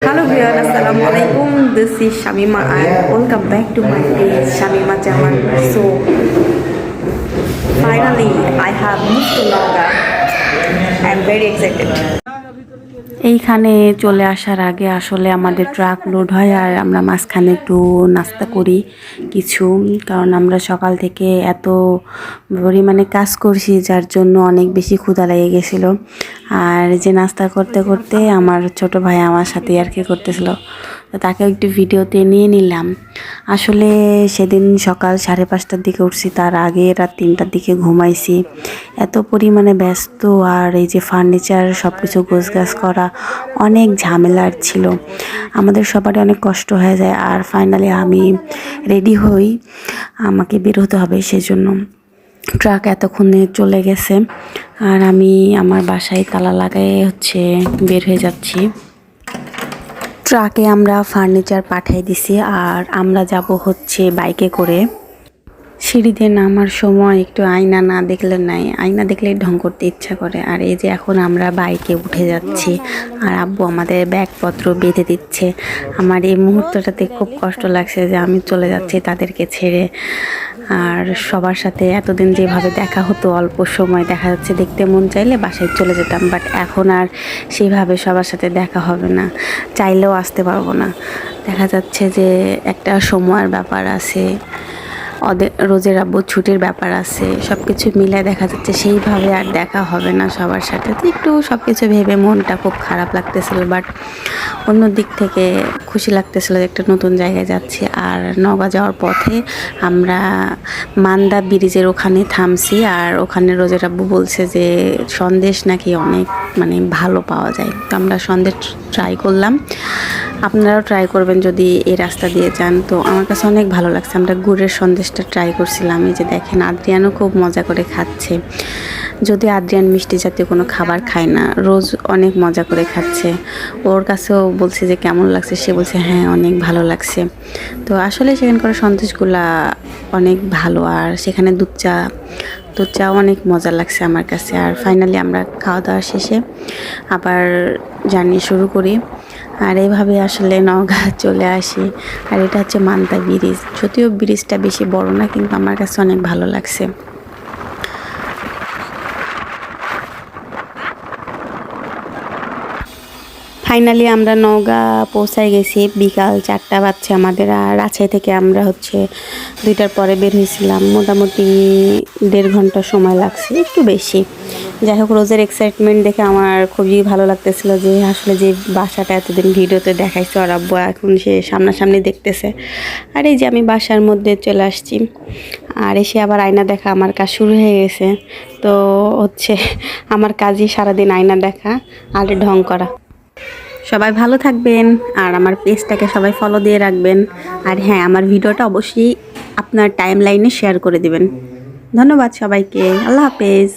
Hello everyone, Assalamu alaikum. This is Shamima and welcome back to my page Shamima Jaman. So finally I have moved to Naga. I am very excited. এইখানে চলে আসার আগে আসলে আমাদের truck load হয় আর আমরা মাঝখানে একটু নাস্তা করি কিছু, কারণ আমরা সকাল থেকে এত পরিমাণে কাজ করছি যার জন্য অনেক বেশি ক্ষুধা লেগে গেছিলো। আর যে নাস্তা করতে করতে আমার ছোট ভাই আমার সাথে আর কি করতেছিল, তো তাকে একটু ভিডিওতে নিয়ে নিলাম। আসলে সেদিন সকাল 5:30টার দিকে উঠছি, তার আগে রাত 3টার দিকে ঘুমাইছি। এত পরিমাণে ব্যস্ত, আর এই যে ফার্নিচার সব কিছু গোছগাছ করা অনেক ঝামেলার ছিল, আমাদের সবারই অনেক কষ্ট হয়ে যায়। আর ফাইনালি আমি রেডি হই, আমাকে বের হতে হবে, সেজন্য ট্রাক এতক্ষণে চলে গেছে আর আমি আমার বাসায় তালা লাগাই বের হয়ে যাচ্ছি। ট্রাকে আমরা ফার্নিচার পাঠিয়ে দিছি আর আমরা যাব বাইকে করে। সিঁড়ি দিয়ে নামার সময় একটু আয়না না দেখলে নাই, আয়না দেখলেই ঢং করতে ইচ্ছা করে। আর এই যে এখন আমরা বাইকে উঠে যাচ্ছি আর আব্বু আমাদের ব্যাগপত্র বেঁধে দিচ্ছে। আমার এই মুহূর্তটাতে খুব কষ্ট লাগছে যে আমি চলে যাচ্ছি তাদেরকে ছেড়ে। আর সবার সাথে এতদিন যেভাবে দেখা হতো, অল্প সময় দেখা যাচ্ছে, দেখতে মন চাইলে বাসায় চলে যেতাম, বাট এখন আর সেইভাবে সবার সাথে দেখা হবে না, চাইলেও আসতে পারবো না। দেখা যাচ্ছে যে একটা সময়ের ব্যাপার আছে, রোজের আব্বু ছুটির ব্যাপার আছে, সব কিছু মিলে দেখা যাচ্ছে সেইভাবে আর দেখা হবে না সবার সাথে। তো একটু সব কিছু ভেবে মনটা খুব খারাপ লাগতেছিল, বাট অন্য দিক থেকে খুশি লাগতেছিল যে একটা নতুন জায়গায় যাচ্ছি। আর নওগাঁ যাওয়ার পথে আমরা মান্দা ব্রিজের ওখানে থামছি, আর ওখানে রোজের আব্বু বলছে যে সন্দেশ নাকি অনেক ভালো পাওয়া যায়। তো আমরা সন্দেশ ট্রাই করলাম, আপনারাও ট্রাই করবেন যদি এই রাস্তা দিয়ে যান। তো আমার কাছে অনেক ভালো লাগছে। আমরা গুড়ের সন্দেশটা ট্রাই করছিলাম। এই যে দেখেন, আদ্রিয়ানও খুব মজা করে খাচ্ছে, যদি আদ্রিয়ান মিষ্টি জাতীয় কোনো খাবার খায় না, রোজ অনেক মজা করে খাচ্ছে। ওর কাছেও বলছে যে কেমন লাগছে, সে বলছে হ্যাঁ অনেক ভালো লাগছে। তো আসলে সেখানকার সন্দেশগুলা অনেক ভালো, আর সেখানে দুধ চা অনেক মজা লাগছে আমার কাছে। আর ফাইনালি আমরা খাওয়া দাওয়া শেষে আবার জার্নি শুরু করি, আর এইভাবে আসলে নওগাঁ চলে আসি। আর এটা মান্তা ব্রিজ, যদিও ব্রিজটা বেশি বড় না, কিন্তু আমার কাছে অনেক ভালো লাগছে। ফাইনালি আমরা নওগাঁ পৌঁছায় গেছি, বিকাল 4টা বাজছে আমাদের। আর রাজশাহী থেকে আমরা 2টার পরে বের হয়েছিলাম, মোটামুটি 1.5 ঘন্টা সময় লাগছে, একটু বেশি। যাই হোক, রোজের এক্সাইটমেন্ট দেখে আমার খুবই ভালো লাগতেছিল যে আসলে যে বাসাটা এতদিন ভিডিওতে দেখাইছে ওর আব্বু, এখন সে সামনাসামনি দেখতেছে। আর এই যে আমি বাসার মধ্যে চলে আসছি, আর এসে আবার আয়না দেখা আমার কাজ শুরু হয়ে গেছে। তো আমার কাজই সারাদিন আয়না দেখা আর ঢং করা। সবাই ভালো থাকবেন আর আমার পেজটাকে সবাই ফলো দিয়ে রাখবেন। আর হ্যাঁ, আমার ভিডিওটা অবশ্যই আপনার টাইম লাইনে শেয়ার করে দিবেন। ধন্যবাদ সবাইকে, আল্লাহ হাফেজ।